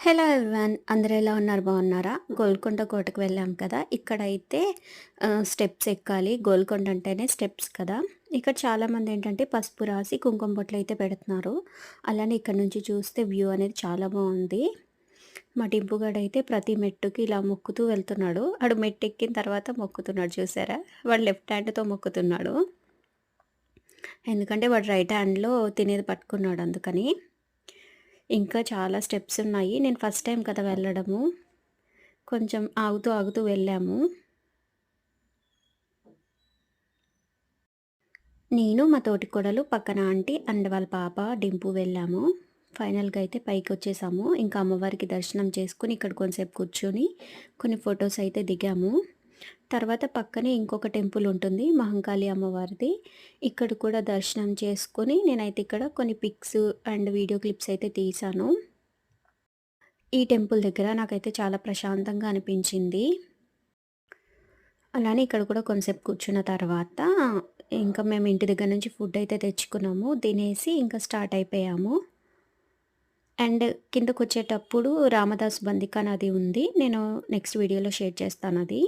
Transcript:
Hello everyone, అందరూ ఎలా ఉన్నారు? బాగున్నారా? గోల్కొండ కోటకి వెళ్ళాం కదా! ఇక్కడైతే స్టెప్స్ ఎక్కాలి. గోల్కొండ అంటేనే స్టెప్స్ కదా! ఇక్కడ చాలామంది ఏంటంటే పసుపు రాసి కుంకుమ బొట్లు అయితే పెడుతున్నారు. అలానే ఇక్కడ నుంచి చూస్తే వ్యూ అనేది చాలా బాగుంది. మా టింపుగాడైతే ప్రతి మెట్టుకి ఇలా మొక్కుతూ వెళ్తున్నాడు. ఆడు మెట్టు ఎక్కిన తర్వాత మొక్కుతున్నాడు, చూసారా? వాడు లెఫ్ట్ హ్యాండ్‌తో మొక్కుతున్నాడు. ఎందుకంటే వాడు రైట్ హ్యాండ్‌లో తినేది పట్టుకున్నాడు అందుకని. ఇంకా చాలా స్టెప్స్ ఉన్నాయి. నేను ఫస్ట్ టైం కదా వెళ్ళడము. కొంచెం ఆగుతూ, ఆగుతూ వెళ్ళాము. నేను, మా తోటికోడలు, పక్కన ఆంటీ అండ్ వాళ్ళ పాప డింపు వెళ్ళాము. ఫైనల్‌గా అయితే పైకొచ్చేసాము. ఇంకా అమ్మవారికి దర్శనం చేసుకొని ఇక్కడ కొంసేపు కూర్చొని కొన్ని ఫొటోస్ అయితే దిగాము. తర్వాత పక్కనే ఇంకొక టెంపుల్ ఉంటుంది, మహంకాళి అమ్మవారిది. ఇక్కడ కూడా దర్శనం చేసుకొని నేనైతే ఇక్కడ కొన్ని పిక్స్ అండ్ వీడియో క్లిప్స్ అయితే తీశాను. ఈ టెంపుల్ దగ్గర నాకైతే చాలా ప్రశాంతంగా అనిపించింది. అలానే ఇక్కడ కూడా కొంసేపు కూర్చున్న తర్వాత ఇంకా మేము ఇంటి దగ్గర నుంచి ఫుడ్ అయితే తెచ్చుకున్నాము. తినేసి ఇంకా స్టార్ట్ అయిపోయాము. అండ్ కిందకొచ్చేటప్పుడు రామదాస్ బందికా నది ఉంది. నేను నెక్స్ట్ వీడియోలో షేర్ చేస్తానది.